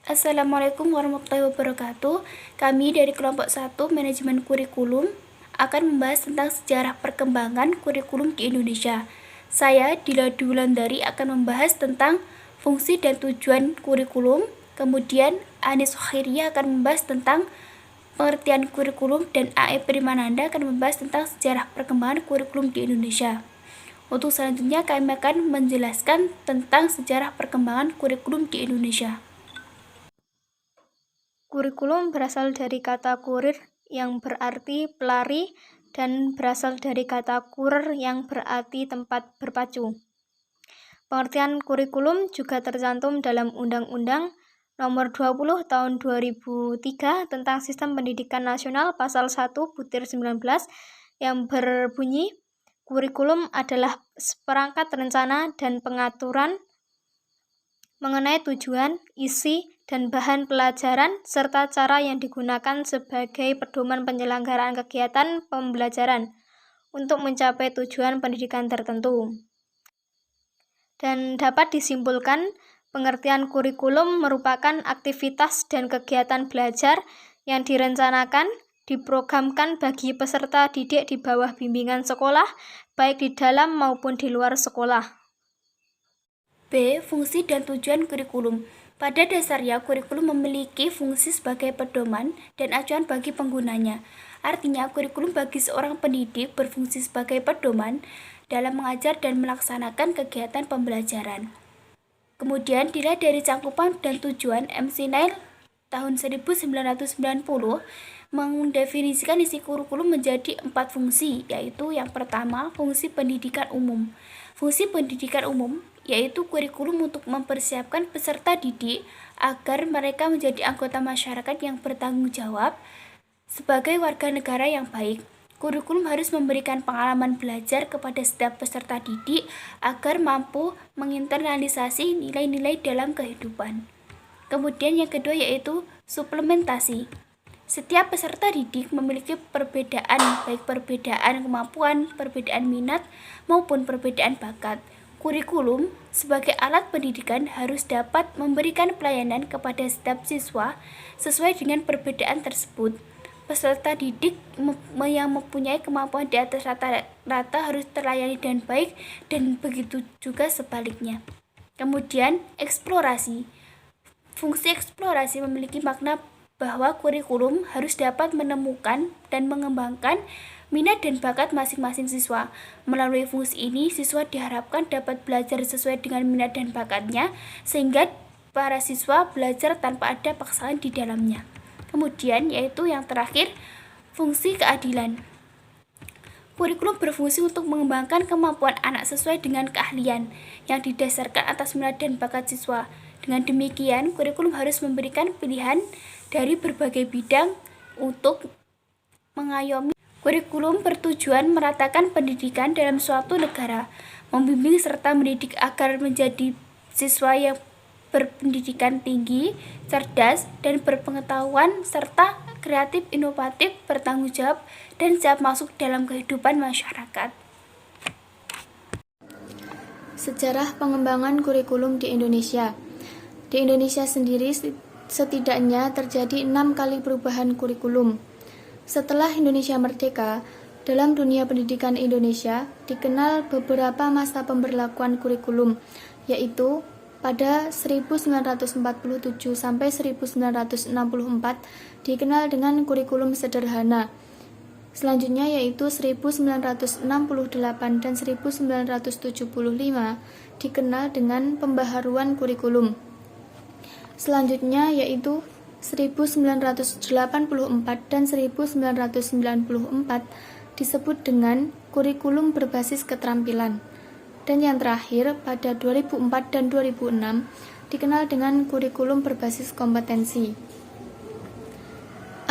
Assalamualaikum warahmatullahi wabarakatuh. Kami dari kelompok 1 Manajemen Kurikulum akan membahas tentang sejarah perkembangan kurikulum di Indonesia. Saya, Dila Wulandari, akan membahas tentang fungsi dan tujuan kurikulum. Kemudian Anis Khairia akan membahas tentang pengertian kurikulum, dan A.E. Primananda akan membahas tentang sejarah perkembangan kurikulum di Indonesia. Untuk selanjutnya kami akan menjelaskan tentang sejarah perkembangan kurikulum di Indonesia. Kurikulum berasal dari kata kurir yang berarti pelari dan berasal dari kata kurer yang berarti tempat berpacu. Pengertian kurikulum juga tercantum dalam Undang-Undang Nomor 20 Tahun 2003 tentang Sistem Pendidikan Nasional Pasal 1/19 yang berbunyi, kurikulum adalah perangkat rencana dan pengaturan mengenai tujuan, isi, dan bahan pelajaran, serta cara yang digunakan sebagai pedoman penyelenggaraan kegiatan pembelajaran untuk mencapai tujuan pendidikan tertentu. Dan dapat disimpulkan, pengertian kurikulum merupakan aktivitas dan kegiatan belajar yang direncanakan, diprogramkan bagi peserta didik di bawah bimbingan sekolah, baik di dalam maupun di luar sekolah. B. Fungsi dan tujuan kurikulum. Pada dasarnya, kurikulum memiliki fungsi sebagai pedoman dan acuan bagi penggunanya. Artinya, kurikulum bagi seorang pendidik berfungsi sebagai pedoman dalam mengajar dan melaksanakan kegiatan pembelajaran. Kemudian, dilihat dari cangkupan dan tujuan, MC Nail tahun 1990 mendefinisikan isi kurikulum menjadi 4 fungsi, yaitu yang pertama, fungsi pendidikan umum. Fungsi pendidikan umum yaitu kurikulum untuk mempersiapkan peserta didik agar mereka menjadi anggota masyarakat yang bertanggung jawab sebagai warga negara yang baik. Kurikulum harus memberikan pengalaman belajar kepada setiap peserta didik agar mampu menginternalisasi nilai-nilai dalam kehidupan. Kemudian yang kedua yaitu suplementasi. Setiap peserta didik memiliki perbedaan, baik perbedaan kemampuan, perbedaan minat, maupun perbedaan bakat. Kurikulum sebagai alat pendidikan harus dapat memberikan pelayanan kepada setiap siswa sesuai dengan perbedaan tersebut. Peserta didik yang mempunyai kemampuan di atas rata-rata harus terlayani dengan baik, dan begitu juga sebaliknya. Kemudian, eksplorasi. Fungsi eksplorasi memiliki makna bahwa kurikulum harus dapat menemukan dan mengembangkan minat dan bakat masing-masing siswa. Melalui fungsi ini, siswa diharapkan dapat belajar sesuai dengan minat dan bakatnya, sehingga para siswa belajar tanpa ada paksaan di dalamnya. Kemudian, yaitu yang terakhir, fungsi keadilan. Kurikulum berfungsi untuk mengembangkan kemampuan anak sesuai dengan keahlian yang didasarkan atas minat dan bakat siswa. Dengan demikian, kurikulum harus memberikan pilihan dari berbagai bidang untuk mengayomi. Kurikulum bertujuan meratakan pendidikan dalam suatu negara, membimbing serta mendidik agar menjadi siswa yang berpendidikan tinggi, cerdas, dan berpengetahuan, serta kreatif, inovatif, bertanggung jawab, dan siap masuk dalam kehidupan masyarakat. Sejarah pengembangan kurikulum di Indonesia. Di Indonesia sendiri setidaknya terjadi 6 kali perubahan kurikulum. Setelah Indonesia merdeka, dalam dunia pendidikan Indonesia dikenal beberapa masa pemberlakuan kurikulum, yaitu pada 1947 sampai 1964 dikenal dengan kurikulum sederhana. Selanjutnya yaitu 1968 dan 1975 dikenal dengan pembaharuan kurikulum. Selanjutnya yaitu 1984 dan 1994 disebut dengan kurikulum berbasis keterampilan. Dan yang terakhir pada 2004 dan 2006 dikenal dengan kurikulum berbasis kompetensi.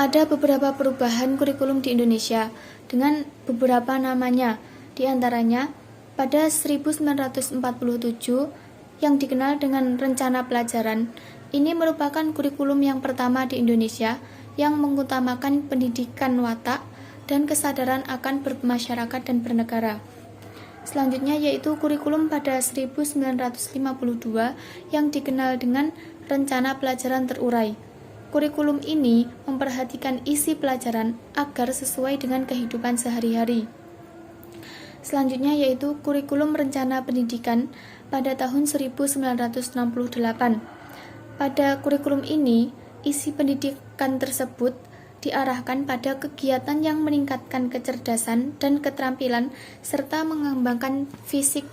Ada beberapa perubahan kurikulum di Indonesia dengan beberapa namanya, di antaranya pada 1947 yang dikenal dengan rencana pelajaran. Ini merupakan kurikulum yang pertama di Indonesia yang mengutamakan pendidikan watak dan kesadaran akan bermasyarakat dan bernegara. Selanjutnya yaitu kurikulum pada 1952 yang dikenal dengan rencana pelajaran terurai. Kurikulum ini memperhatikan isi pelajaran agar sesuai dengan kehidupan sehari-hari. Selanjutnya yaitu kurikulum rencana pendidikan pada tahun 1968. Pada kurikulum ini, isi pendidikan tersebut diarahkan pada kegiatan yang meningkatkan kecerdasan dan keterampilan serta mengembangkan fisik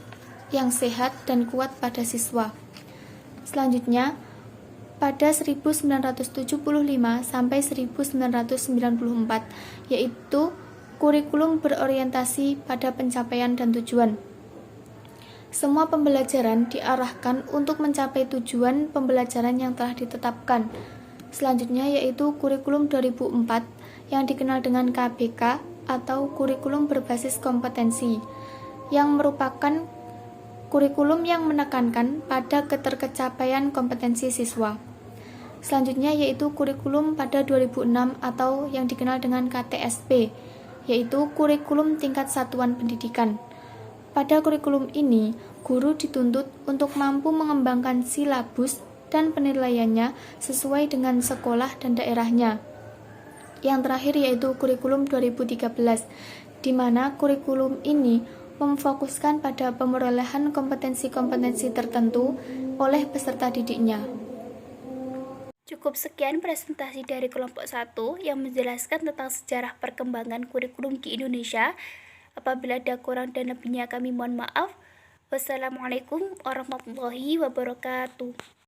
yang sehat dan kuat pada siswa. Selanjutnya, pada 1975 sampai 1994, yaitu kurikulum berorientasi pada pencapaian dan tujuan. Semua pembelajaran diarahkan untuk mencapai tujuan pembelajaran yang telah ditetapkan. Selanjutnya yaitu kurikulum 2004 yang dikenal dengan KBK atau kurikulum berbasis kompetensi, yang merupakan kurikulum yang menekankan pada ketercapaian kompetensi siswa. Selanjutnya yaitu kurikulum pada 2006 atau yang dikenal dengan KTSP, yaitu kurikulum tingkat satuan pendidikan. Pada kurikulum ini, guru dituntut untuk mampu mengembangkan silabus dan penilaiannya sesuai dengan sekolah dan daerahnya. Yang terakhir yaitu kurikulum 2013, di mana kurikulum ini memfokuskan pada pemerolehan kompetensi-kompetensi tertentu oleh peserta didiknya. Cukup sekian presentasi dari kelompok 1 yang menjelaskan tentang sejarah perkembangan kurikulum di Indonesia. Apabila ada kurang dan lebihnya kami mohon maaf. Wassalamualaikum warahmatullahi wabarakatuh.